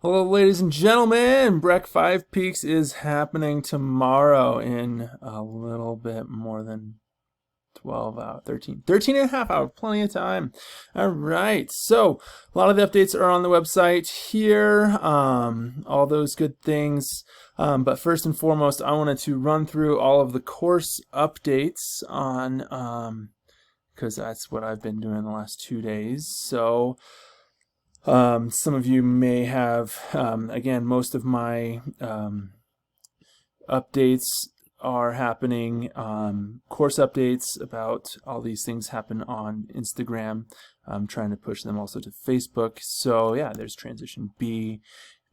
Hello, ladies and gentlemen. Breck 5 Peaks is happening tomorrow in a little bit more than 12 hours, 13 and a half hours, plenty of time. All right, so a lot of the updates are on the website here, all those good things. But first and foremost, I wanted to run through all of the course updates on, because that's what I've been doing the last 2 days. So some of you may have, again, most of my updates are happening, course updates about all these things happen on Instagram. I'm trying to push them also to Facebook. So yeah, there's transition B,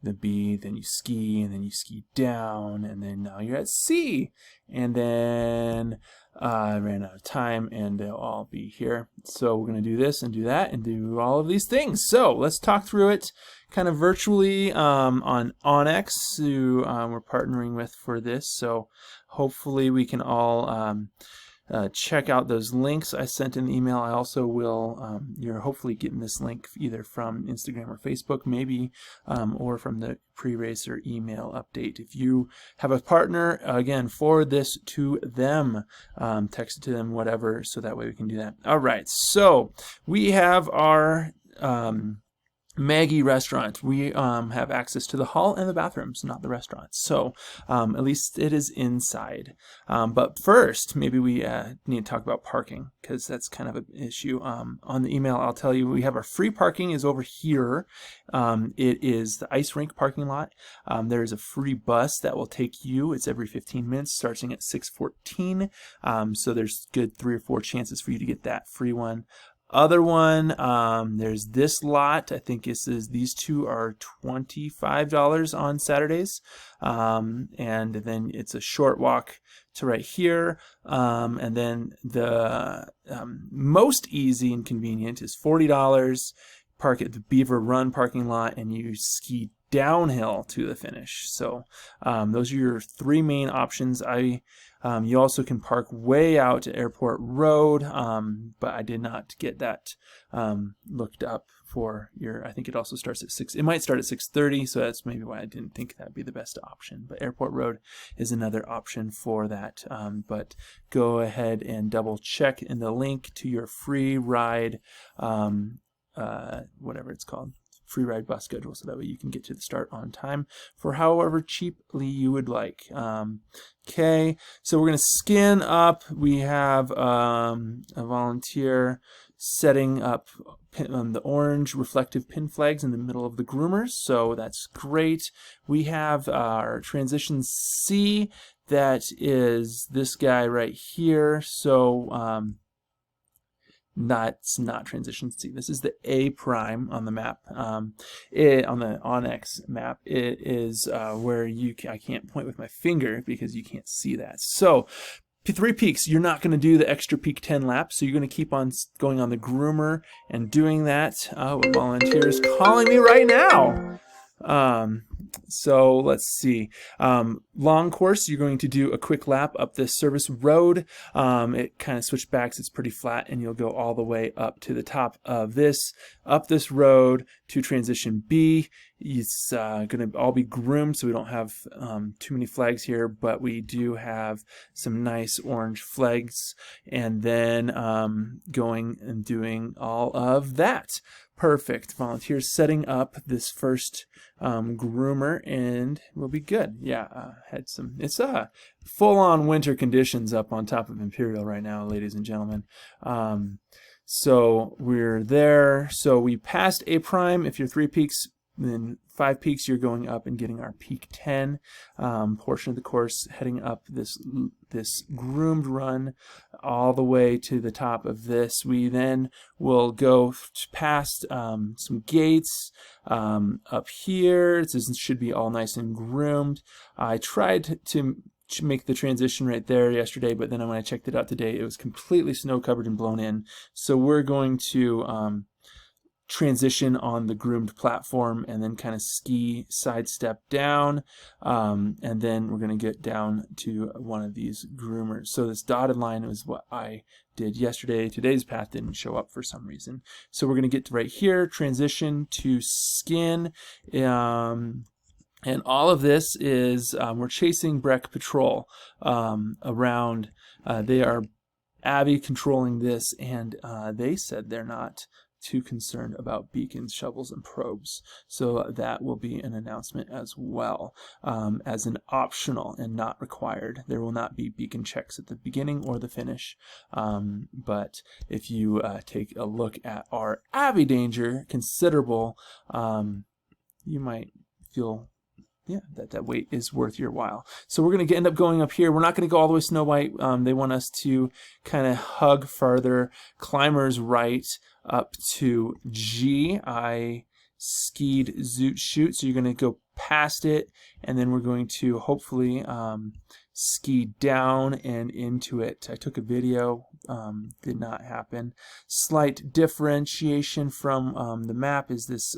the B, then you ski, and then you ski down, and then now you're at C. And then I ran out of time, and they'll all be here. So we're going to do this and do that and do all of these things. So let's talk through it kind of virtually on Onyx, who we're partnering with for this. So hopefully we can all check out those links I sent in the email. I also will, you're hopefully getting this link either from Instagram or Facebook, maybe, or from the pre-racer email update. If you have a partner, again, forward this to them, text it to them, whatever, so that way we can do that. All right, so we have our Maggie restaurant. We have access to the hall and the bathrooms, not the restaurant. So at least it is inside. But first, maybe we need to talk about parking, because that's kind of an issue. On the email, I'll tell you we have our free parking is over here. It is the ice rink parking lot. There is a free bus that will take you. It's every 15 minutes, starting at 6:14. So there's good 3 or 4 chances for you to get that free one. Other one, there's this lot. I think these two are $25 on Saturdays, and then it's a short walk to right here. And then the most easy and convenient is $40. Park at the Beaver Run parking lot, and you ski downhill to the finish. So those are your 3 main options. You also can park way out to Airport Road, but I did not get that looked up for your. I think it also starts at 6. It might start at 6:30, so that's maybe why I didn't think that'd be the best option. But Airport Road is another option for that. But go ahead and double check in the link to your free ride, whatever it's called. Free ride bus schedule, so that way you can get to the start on time for however cheaply you would like. Okay, so we're going to skin up. We have a volunteer setting up the orange reflective pin flags in the middle of the groomers, so that's great. We have our transition C, that is this guy right here. So that's not transition C. This is the A prime on the map. On the Onyx map, it is where I can't point with my finger because you can't see that. So 3 peaks, you're not going to do the extra peak 10 laps, so you're going to keep on going on the groomer and doing that. A volunteer is calling me right now. So let's see. Long course, you're going to do a quick lap up this service road. It kind of switchbacks, it's pretty flat, and you'll go all the way up to the top of up this road to transition B. It's going to all be groomed, so we don't have too many flags here, but we do have some nice orange flags, and then going and doing all of that. Perfect. Volunteers setting up this first groomer, and we'll be good. Yeah, it's full-on winter conditions up on top of Imperial right now, ladies and gentlemen. So we're there. So we passed A prime. If you're 3 peaks, then 5 peaks, you're going up and getting our peak 10 portion of the course, heading up this groomed run all the way to the top of this. We then will go past some gates up here. This should be all nice and groomed. I tried to make the transition right there yesterday, but then when I checked it out today, it was completely snow covered and blown in. So we're going to transition on the groomed platform and then kind of ski sidestep down, and then we're going to get down to one of these groomers. So this dotted line is what I did yesterday. Today's path didn't show up for some reason. So we're going to get to right here, transition to skin. And all of this is, we're chasing Breck Patrol around. They are Abby controlling this, and they said they're not too concerned about beacons, shovels, and probes. So that will be an announcement as well, as an optional and not required. There will not be beacon checks at the beginning or the finish. But if you take a look at our Abby danger, considerable, you might feel that wait is worth your while. So we're going to end up going up here. We're not going to go all the way Snow White. They want us to kind of hug farther. Climbers right up to G. I skied Zoot Shoot, so you're going to go past it, and then we're going to hopefully ski down and into it. I took a video, did not happen. Slight differentiation from the map is this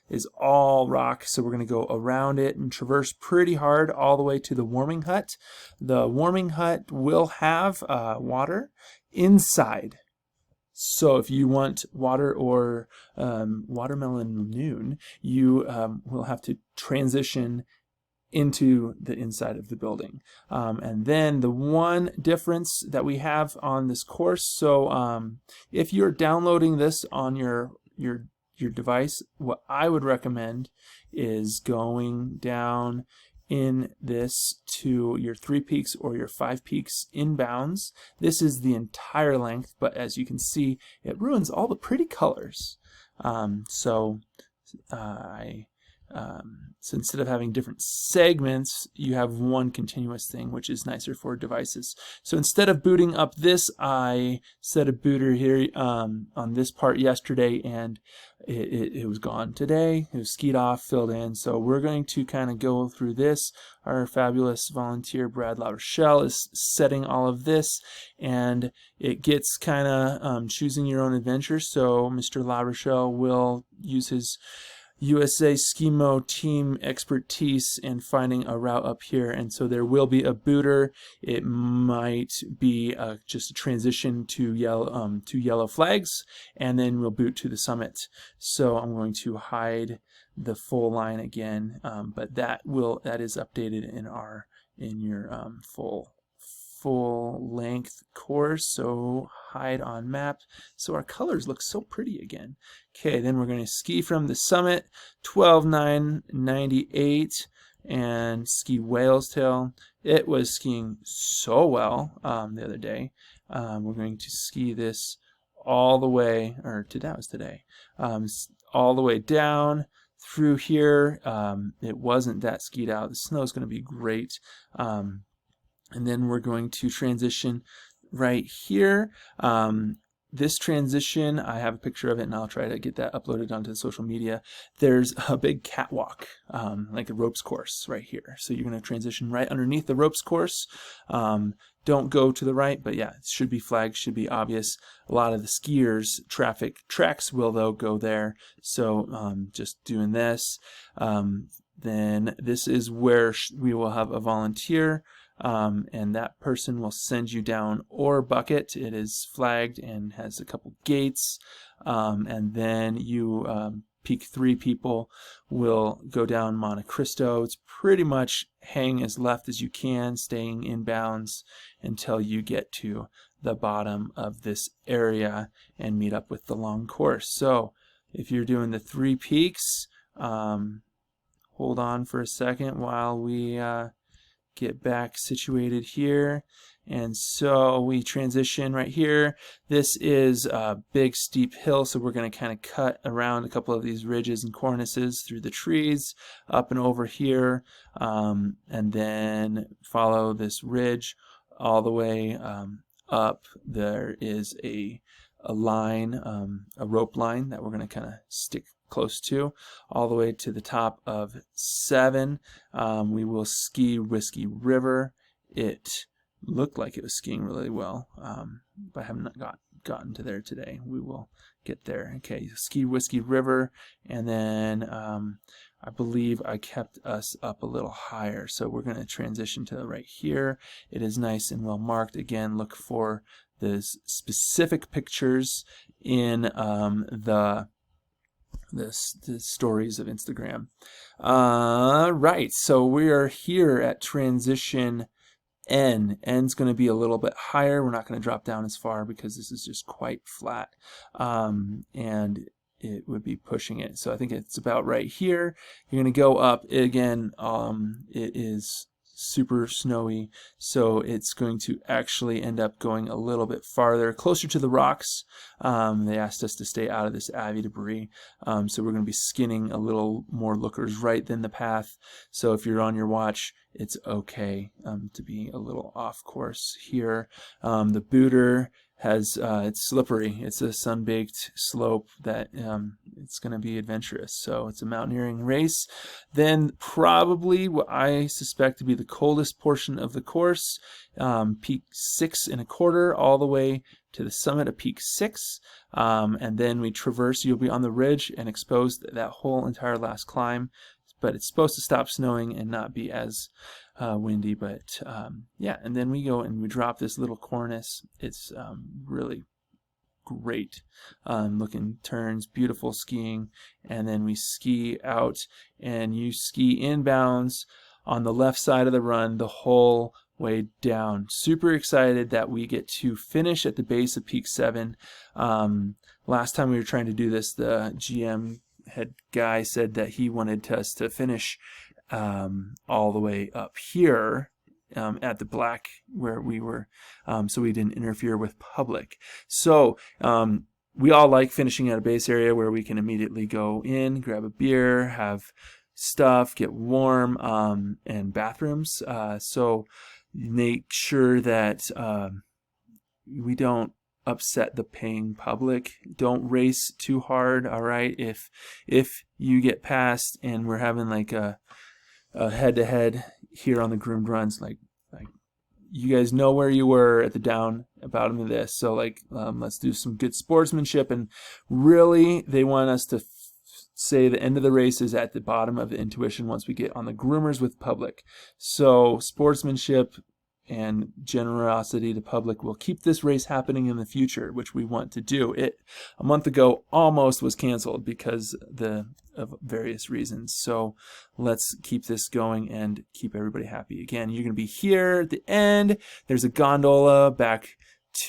is all rock, so we're going to go around it and traverse pretty hard all the way to the warming hut. The warming hut will have water inside. So if you want water or watermelon noon, you will have to transition into the inside of the building. And then the one difference that we have on this course, so if you're downloading this on your device, what I would recommend is going down in this to your 3 peaks or your 5 peaks inbounds. This is the entire length, but as you can see, it ruins all the pretty colors. So instead of having different segments, you have one continuous thing, which is nicer for devices. So instead of booting up this, I set a booter here on this part yesterday, and it was gone today. It was skied off, filled in. So we're going to kind of go through this. Our fabulous volunteer Brad LaRochelle is setting all of this, and it gets kind of choosing your own adventure. So Mr. LaRochelle will use his USA Skimo team expertise in finding a route up here, and so there will be a booter. It might be just a transition to yellow flags, and then we'll boot to the summit. So I'm going to hide the full line again, but that is updated in your full length course. So hide on map, so our colors look so pretty again. Okay, then we're going to ski from the summit, 12,998, and ski Whale's Tail. It was skiing so well the other day. We're going to ski this all the way, or that was today, all the way down through here. It wasn't that skied out. The snow is going to be great. And then we're going to transition right here. This transition, I have a picture of it, and I'll try to get that uploaded onto the social media. There's a big catwalk, like a ropes course right here. So you're going to transition right underneath the ropes course. Don't go to the right, but yeah, it should be flagged, should be obvious. A lot of the skiers' traffic tracks will, though, go there. So just doing this. Then this is where we will have a volunteer. And that person will send you down Ore Bucket. It is flagged and has a couple gates, and then you peak 3 people will go down Monte Cristo. It's pretty much hang as left as you can, staying inbounds until you get to the bottom of this area and meet up with the long course. So if you're doing the 3 peaks, hold on for a second while we get back situated here. And so we transition right here. This is a big steep hill, so we're going to kind of cut around a couple of these ridges and cornices through the trees up and over here, and then follow this ridge all the way up. There is a line, a rope line that we're going to kind of stick close to, all the way to the top of 7. We will ski Whiskey River. It looked like it was skiing really well, but I have not gotten to there today. We will get there. Okay, ski Whiskey River, and then I believe I kept us up a little higher, so we're going to transition to right here. It is nice and well marked. Again, look for the specific pictures in the stories of Instagram. Right, so we are here at transition N. N's going to be a little bit higher. We're not going to drop down as far because this is just quite flat. And it would be pushing it. So I think it's about right here. You're going to go up again. It is super snowy, so it's going to actually end up going a little bit farther, closer to the rocks. They asked us to stay out of this Avi debris, so we're going to be skinning a little more lookers right than the path. So if you're on your watch, it's okay to be a little off course here. The booter has it's slippery. It's a sun-baked slope that it's going to be adventurous. So it's a mountaineering race. Then probably what I suspect to be the coldest portion of the course, peak 6.25 all the way to the summit of peak 6, and then we traverse. You'll be on the ridge and exposed that whole entire last climb. But it's supposed to stop snowing and not be as windy. But yeah, and then we go and we drop this little cornice. It's really great looking turns, beautiful skiing, and then we ski out, and you ski inbounds on the left side of the run the whole way down. Super excited that we get to finish at the base of peak 7. Last time we were trying to do this, the GM head guy said that he wanted us to finish all the way up here at the black where we were, so we didn't interfere with public. So we all like finishing at a base area where we can immediately go in, grab a beer, have stuff, get warm, and bathrooms. So make sure that we don't upset the paying public. Don't race too hard, all right? If you get past and we're having like a head-to-head here on the groomed runs, like you guys know where you were at the bottom of this, so like let's do some good sportsmanship. And really they want us to say the end of the race is at the bottom of the intuition once we get on the groomers with public. So sportsmanship and generosity to public will keep this race happening in the future, which we want to do. It a month ago almost was canceled because of various reasons. So let's keep this going and keep everybody happy. Again, you're going to be here at the end. There's a gondola back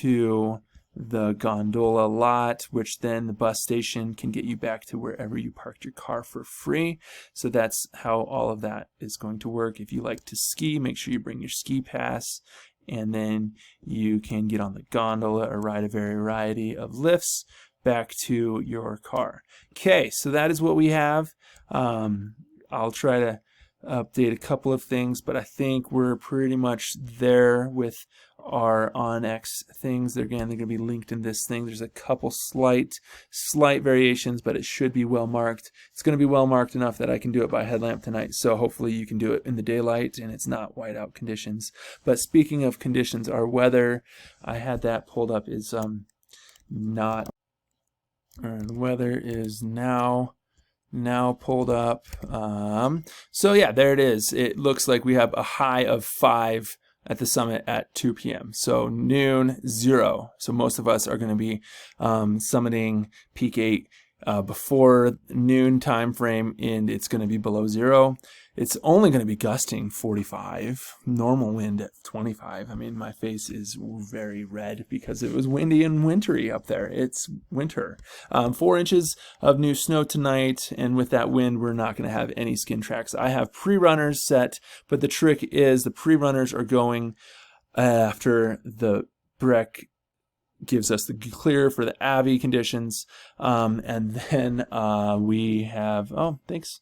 to the gondola lot, which then the bus station can get you back to wherever you parked your car for free. So that's how all of that is going to work. If you like to ski, make sure you bring your ski pass, and then you can get on the gondola or ride a variety of lifts back to your car. Okay, so that is what we have. I'll try to update a couple of things, but I think we're pretty much there with our OnX things. They're going to be linked in this thing. There's a couple slight variations, but it should be well marked. It's going to be well marked enough that I can do it by headlamp tonight, so hopefully you can do it in the daylight and it's not whiteout conditions. But speaking of conditions, our weather, I had that pulled up, is not, the weather is now pulled up. So yeah, there it is. It looks like we have a high of 5 at the summit at 2 p.m. So noon, 0. So most of us are going to be summiting peak 8 before noon time frame, and it's going to be below 0. It's only going to be gusting 45, normal wind at 25. I mean, my face is very red because it was windy and wintry up there. It's winter. 4 inches of new snow tonight, and with that wind, we're not going to have any skin tracks. I have pre-runners set, but the trick is the pre-runners are going after the Breck gives us the clear for the Avi conditions, and then we have, oh, thanks,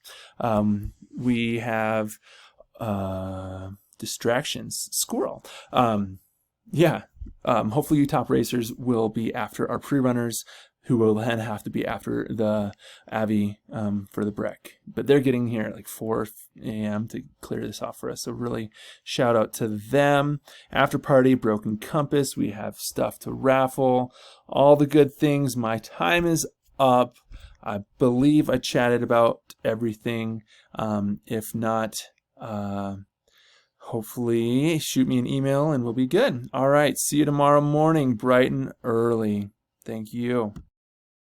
we have distractions, squirrel. Yeah, hopefully you top racers will be after our pre-runners, who will then have to be after the Avi for the Breck. But they're getting here at like 4 a.m. to clear this off for us. So really shout out to them. After party, Broken Compass. We have stuff to raffle. All the good things. My time is up. I believe I chatted about everything. If not, hopefully shoot me an email and we'll be good. All right, see you tomorrow morning, bright and early. Thank you.